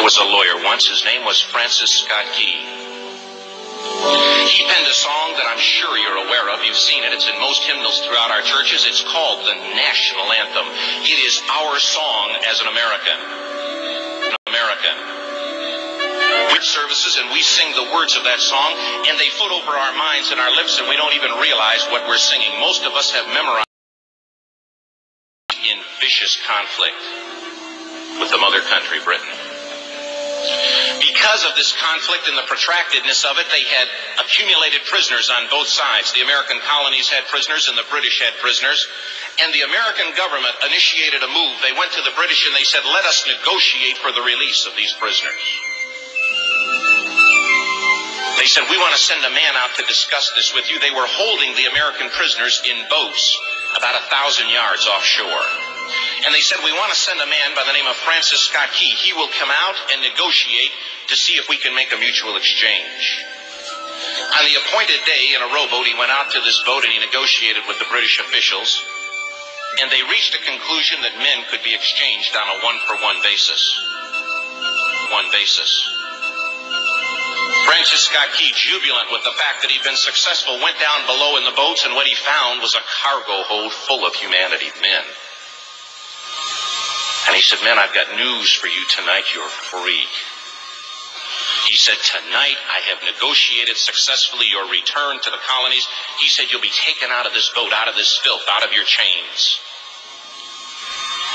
was a lawyer once. His name was Francis Scott Key. He penned a song that I'm sure you're aware of. You've seen it. It's in most hymnals throughout our churches. It's called the National Anthem. It is our song as an American. Services, and we sing the words of that song, and they float over our minds and our lips, and we don't even realize what we're singing. Most of us have memorized in vicious conflict with the mother country, Britain. Because of this conflict and the protractedness of it, they had accumulated prisoners on both sides. The American colonies had prisoners and the British had prisoners. And the American government initiated a move. They went to the British and they said, let us negotiate for the release of these prisoners. They said, we want to send a man out to discuss this with you. They were holding the American prisoners in boats about 1,000 yards offshore. And they said, we want to send a man by the name of Francis Scott Key. He will come out and negotiate to see if we can make a mutual exchange. On the appointed day in a rowboat, he went out to this boat and he negotiated with the British officials. And they reached a conclusion that men could be exchanged on a one-for-one basis. Francis Scott Key, jubilant with the fact that he'd been successful, went down below in the boats, and what he found was a cargo hold full of humanity, men. And he said, men, I've got news for you tonight. You're free. He said, tonight I have negotiated successfully your return to the colonies. He said, you'll be taken out of this boat, out of this filth, out of your chains.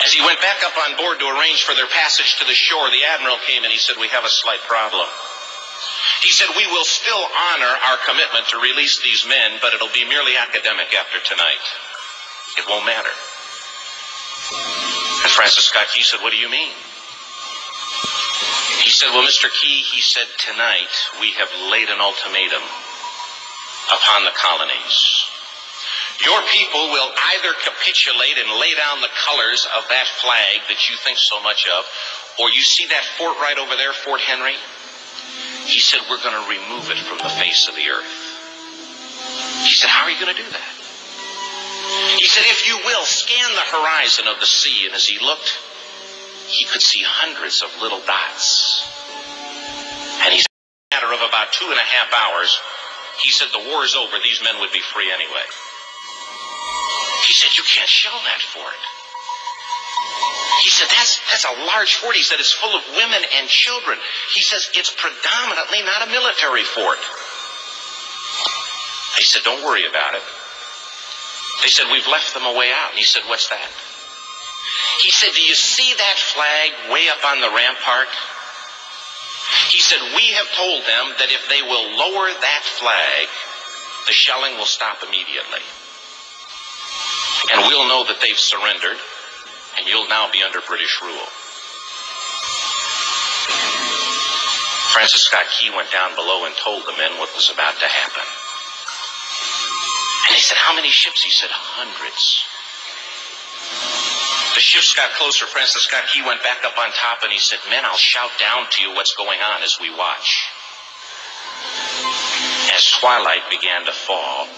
As he went back up on board to arrange for their passage to the shore, the admiral came and he said, we have a slight problem. He said, we will still honor our commitment to release these men, but it'll be merely academic after tonight. It won't matter. And Francis Scott Key said, what do you mean? He said, well, Mr. Key, he said, tonight we have laid an ultimatum upon the colonies. Your people will either capitulate and lay down the colors of that flag that you think so much of, or you see that fort right over there, Fort Henry? He said, we're going to remove it from the face of the earth. He said, how are you going to do that? He said, if you will, scan the horizon of the sea. And as he looked, he could see hundreds of little dots. And he said, in a matter of about 2.5 hours, he said, the war's over. These men would be free anyway. He said, you can't shell that fort. He said, that's a large fort. He said, it's full of women and children. He says, it's predominantly not a military fort. They said, don't worry about it. They said, we've left them a way out. And he said, what's that? He said, do you see that flag way up on the rampart? He said, we have told them that if they will lower that flag, the shelling will stop immediately. And we'll know that they've surrendered. And you'll now be under British rule. Francis Scott Key went down below and told the men what was about to happen. And they said, how many ships? He said, hundreds. The ships got closer. Francis Scott Key went back up on top and he said, men, I'll shout down to you what's going on as we watch. As twilight began to fall,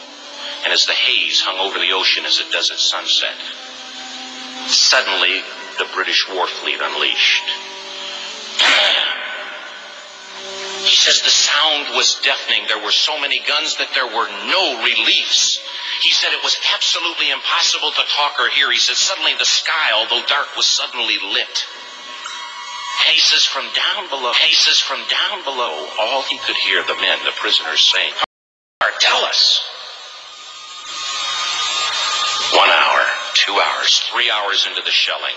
and as the haze hung over the ocean as it does at sunset, suddenly, the British war fleet unleashed. He says the sound was deafening. There were so many guns that there were no reliefs. He said it was absolutely impossible to talk or hear. He said suddenly the sky, although dark, was suddenly lit. And he says from down below, all he could hear the men, the prisoners, saying, tell us. 1 hour, 2 hours, 3 hours into the shelling.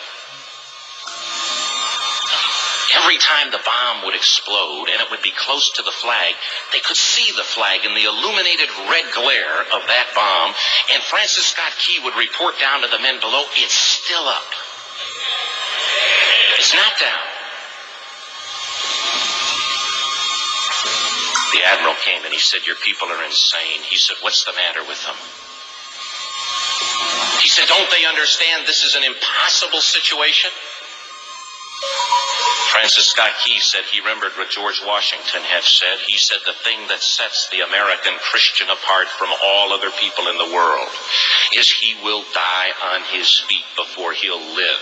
Every time the bomb would explode and it would be close to the flag, they could see the flag in the illuminated red glare of that bomb. And Francis Scott Key would report down to the men below, it's still up. It's not down. The admiral came and he said, your people are insane. He said, what's the matter with them? He said, don't they understand this is an impossible situation? Francis Scott Key said he remembered what George Washington had said. He said the thing that sets the American Christian apart from all other people in the world is he will die on his feet before he'll live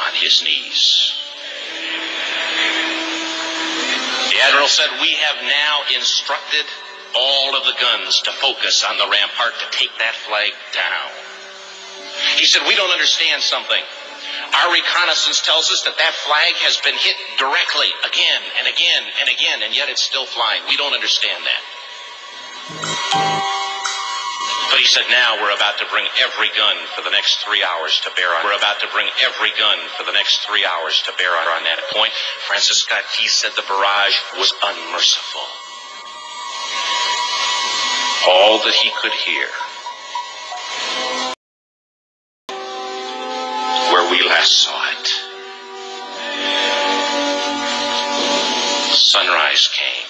on his knees. The admiral said, "We have now instructed all of the guns to focus on the rampart to take that flag down." He said, "We don't understand something. Our reconnaissance tells us that that flag has been hit directly again and again and again, and yet it's still flying. We don't understand that." But he said, "Now we're about to bring every gun for the next 3 hours to bear on. We're about to bring every gun for the next 3 hours to bear on that point." Francis Scott Key said the barrage was unmerciful. All that he could hear, where we last saw it, sunrise came.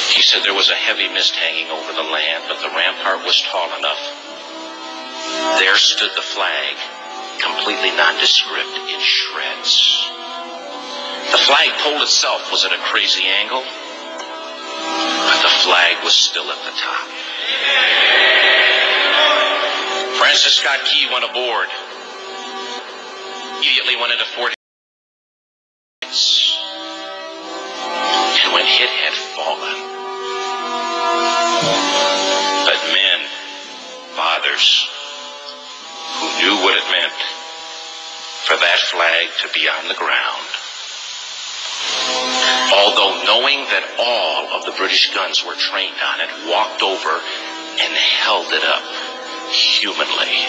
He said there was a heavy mist hanging over the land, but the rampart was tall enough. There stood the flag, completely nondescript, in shreds. The flagpole itself was at a crazy angle, but the flag was still at the top. Francis Scott Key went aboard, immediately went into Fort Hicks, and when it had fallen, but men, fathers, who knew what it meant for that flag to be on the ground, although knowing that all of the British guns were trained on it, walked over and held it up humanly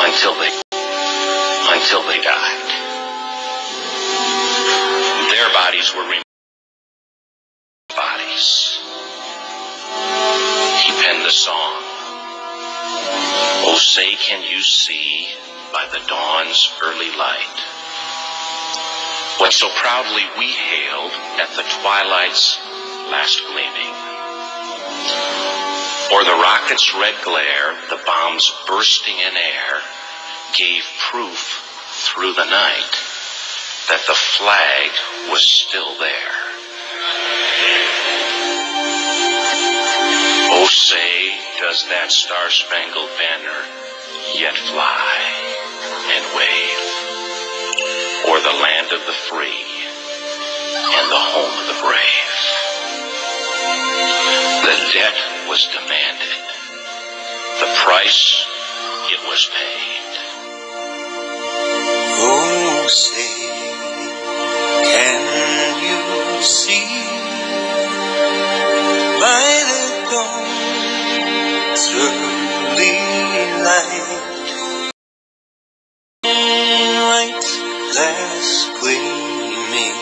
until they died. Their bodies were removed. Bodies. He penned the song, "Oh, say can you see by the dawn's early light what so proudly we hailed at the twilight's last gleaming? Or the rocket's red glare, the bombs bursting in air, gave proof through the night that the flag was still there. Oh, say, does that star-spangled banner yet fly and wave o'er the land of the free and the home of the brave?" The debt was demanded. The price, it was paid. Oh, say, can you see by the dawn's early light, white glass gleaming,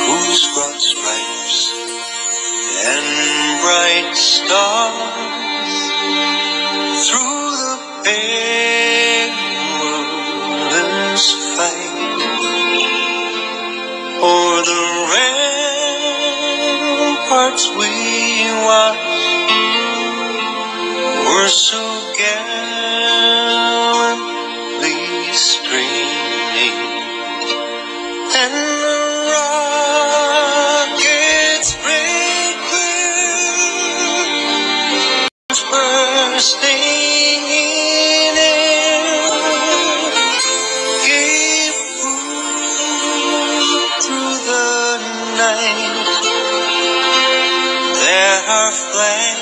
whose broad stripes and bright stars through the perilous fight o'er the ramparts we watched were so gallantly streaming, and the rockets break through, bursting in air, gave proof through the night that our flag